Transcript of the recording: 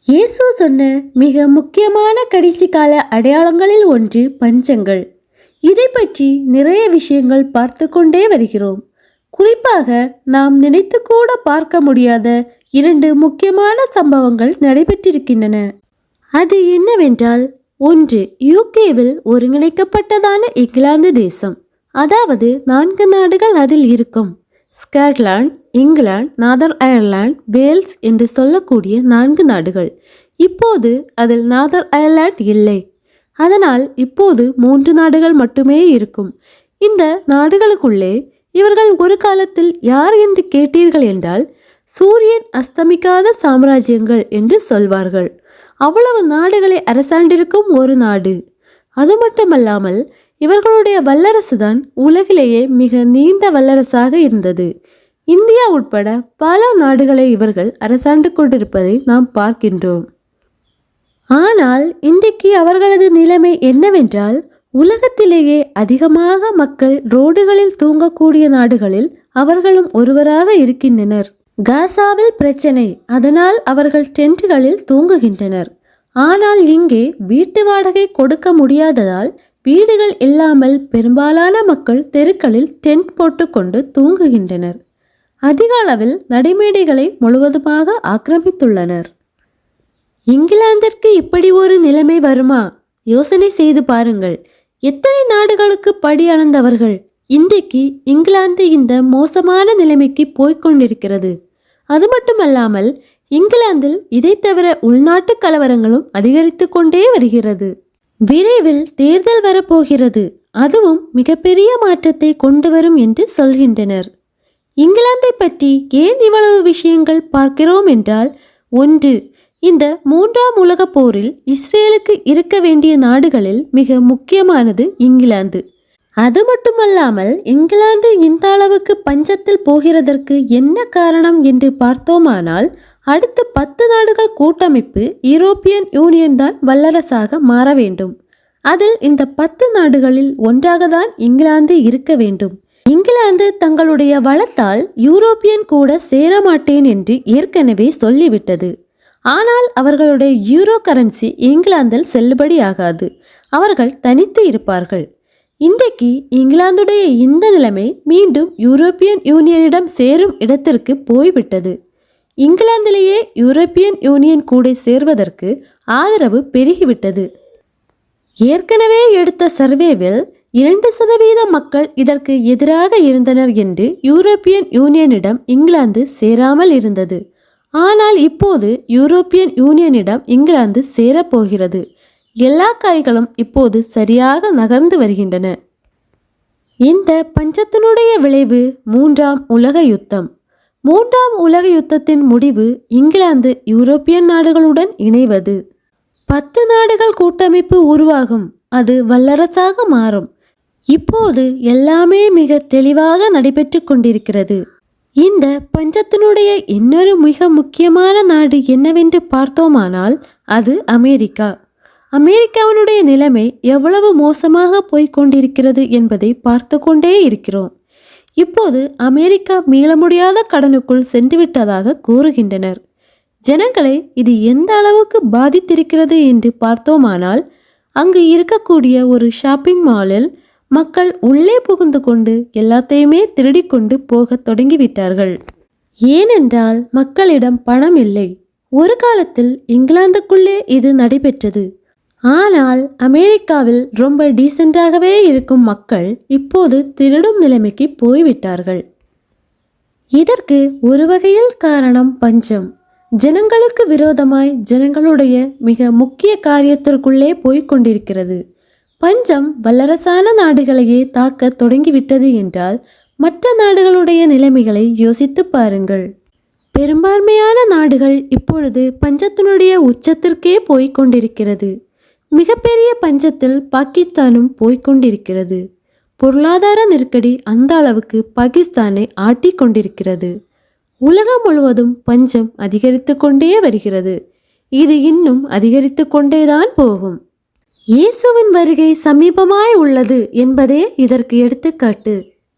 இயேசு சொன்ன மிக முக்கியமான கடைசி கால அடையாளங்களில் ஒன்று பஞ்சங்கள். இதை பற்றி நிறைய விஷயங்கள் பார்த்து கொண்டே வருகிறோம். குறிப்பாக நாம் நினைத்து கூட பார்க்க முடியாத 2 முக்கியமான சம்பவங்கள் நடைபெற்றிருக்கின்றன. அது என்னவென்றால், ஒன்று, யூகேவில் ஒருங்கிணைக்கப்பட்டதான இங்கிலாந்து தேசம். அதாவது 4 நாடுகள் அதில் இருக்கும். Scotland, England, Northern Ireland, Wales என்று சொல்லக்கூடிய 4 நாடுகள். இப்போது அதில் நார்தர்ன் அயர்லாந்து இல்லை. அதனால் இப்போது 3 நாடுகள் மட்டுமே இருக்கும். இந்த நாடுகளுக்குள்ளே இவர்கள் ஒரு காலத்தில் யார் என்று கேட்டீர்கள் என்றால், சூரியன் அஸ்தமிக்காத சாம்ராஜ்யங்கள் என்று சொல்வார்கள். அவ்வளவு நாடுகளை அரசாண்டிருக்கும் ஒரு நாடு. அது மட்டுமல்லாமல் இவர்களுடைய வல்லரசுதான் உலகிலேயே மிக நீண்ட வல்லரசாக இருந்தது. இந்தியா உட்பட பல நாடுகளை இவர்கள் அரசாண்டு கொண்டிருப்பதை நாம் பார்க்கின்றோம். ஆனால் இன்றைக்கு அவர்களது நிலைமை என்னவென்றால், உலகத்திலேயே அதிகமாக மக்கள் ரோடுகளில் தூங்கக்கூடிய நாடுகளில் அவர்களும் ஒருவராக இருக்கின்றனர். காசாவில் பிரச்சனை, அதனால் அவர்கள் டென்ட்டுகளில் தூங்குகின்றனர். ஆனால் இங்கே வீட்டு வாடகை கொடுக்க முடியாததால் வீடுகள் இல்லாமல் பெரும்பாலான மக்கள் தெருக்களில் டென்ட் போட்டுக்கொண்டு தூங்குகின்றனர். அதிக அளவில் நடைமேடைகளை முழுவதுமாக ஆக்கிரமித்துள்ளனர். இங்கிலாந்திற்கு இப்படி ஒரு நிலைமை வருமா? யோசனை செய்து பாருங்கள். எத்தனை நாடுகளுக்கு படி அளந்தவர்கள். இன்றைக்கு இங்கிலாந்து இந்த மோசமான நிலைமைக்கு போய்கொண்டிருக்கிறது. அது மட்டுமல்லாமல் இங்கிலாந்தில் இதை தவிர உள்நாட்டு கலவரங்களும் அதிகரித்து கொண்டே வருகிறது. விரைவில் தேர்தல் வரப்போகிறது. அதுவும் மிகப்பெரிய மாற்றத்தை கொண்டு வரும் என்று சொல்கின்றனர். இங்கிலாந்தை பற்றி ஏன் இவ்வளவு விஷயங்கள் பார்க்கிறோம் என்றால், ஒன்று, இந்த 3ஆம் உலகப் போரில் இஸ்ரேலுக்கு இருக்க வேண்டிய நாடுகளில் மிக முக்கியமானது இங்கிலாந்து. அது மட்டுமல்லாமல் இங்கிலாந்து இந்த அளவுக்கு பஞ்சத்தில் போகிறதற்கு என்ன காரணம் என்று பார்த்தோமானால், அடுத்த 10 நாடுகள் கூட்டமைப்பு யூரோப்பியன் யூனியன் தான் வல்லரசாக மாற வேண்டும். அதில் இந்த 10 நாடுகளில் ஒன்றாக தான் இங்கிலாந்து இருக்க வேண்டும். இங்கிலாந்து தங்களுடைய வளத்தால் யூரோப்பியன் கூட சேரமாட்டேன் என்று ஏற்கனவே சொல்லிவிட்டது. ஆனால் அவர்களுடைய யூரோ கரன்சி இங்கிலாந்தில் செல்லுபடியாகாது. அவர்கள் தனித்து இருப்பார்கள். இன்றைக்கு இங்கிலாந்துடைய இந்த நிலைமை மீண்டும் யூரோப்பியன் யூனியனிடம் சேரும் இடத்திற்கு போய்விட்டது. இங்கிலாந்திலேயே யூரோப்பியன் யூனியன் கூட சேர்வதற்கு ஆதரவு பெருகிவிட்டது. ஏற்கனவே எடுத்த சர்வேவில் 2% மக்கள் இதற்கு எதிராக இருந்தனர் என்று யூரோப்பியன் யூனியனிடம் இங்கிலாந்து சேராமல் இருந்தது. ஆனால் இப்போது யூரோப்பியன் யூனியனிடம் இங்கிலாந்து சேரப்போகிறது. எல்லா காய்களும் இப்போது சரியாக நகர்ந்து வருகின்றன. இந்த பஞ்சத்தினுடைய விளைவு 3ஆம் உலக யுத்தம். 3ஆம் உலக யுத்தத்தின் முடிவு இங்கிலாந்து யூரோப்பியன் நாடுகளுடன் இணைவது. 10 நாடுகள் கூட்டமைப்பு உருவாகும். அது வல்லரசாக மாறும். இப்போது எல்லாமே மிக தெளிவாக நடைபெற்று கொண்டிருக்கிறது. இந்த பஞ்சத்தினுடைய இன்னொரு மிக முக்கியமான நாடு என்னவென்று பார்த்தோமானால், அது அமெரிக்கா. அமெரிக்காவினுடைய நிலைமை எவ்வளவு மோசமாக போய்கொண்டிருக்கிறது என்பதை பார்த்து கொண்டே இருக்கிறோம். இப்போது அமெரிக்கா மீள முடியாத கடனுக்குள் சென்றுவிட்டதாக கூறுகின்றனர். ஜனங்களை இது எந்த அளவுக்கு பாதித்திருக்கிறது என்று பார்த்தோமானால், அங்கு இருக்கக்கூடிய ஒரு ஷாப்பிங் மாலில் மக்கள் உள்ளே புகுந்து கொண்டு எல்லாத்தையுமே திருடிக்கொண்டு போக தொடங்கிவிட்டார்கள். ஏனென்றால் மக்களிடம் பணம் இல்லை. ஒரு காலத்தில் இங்கிலாந்துக்குள்ளே இது நடைபெற்றது. ஆனால் அமெரிக்காவில் ரொம்ப டீசெண்டாகவே இருக்கும் மக்கள் இப்போது திருடும் நிலைமைக்கு போய்விட்டார்கள். இதற்கு ஒரு வகையில் காரணம் பஞ்சம். ஜனங்களுக்கு விரோதமாய் ஜனங்களுடைய மிக முக்கிய காரியத்திற்குள்ளே போய்கொண்டிருக்கிறது. பஞ்சம் வல்லரசான நாடுகளையே தாக்க தொடங்கிவிட்டது என்றால் மற்ற நாடுகளுடைய நிலைமைகளை யோசித்து பாருங்கள். பெரும்பான்மையான நாடுகள் இப்பொழுது பஞ்சத்தினுடைய உச்சத்திற்கே போய்கொண்டிருக்கிறது. மிகப்பெரிய பஞ்சத்தில் பாகிஸ்தானும் போய்கொண்டிருக்கிறது. பொருளாதார நெருக்கடி அந்த அளவுக்கு பாகிஸ்தானை ஆட்டி கொண்டிருக்கிறது. உலகம் முழுவதும் பஞ்சம் அதிகரித்து கொண்டே வருகிறது. இது இன்னும் அதிகரித்து கொண்டேதான் போகும். இயேசுவின் வருகை சமீபமாய் உள்ளது என்பதே இதற்கு எடுத்துக்காட்டு.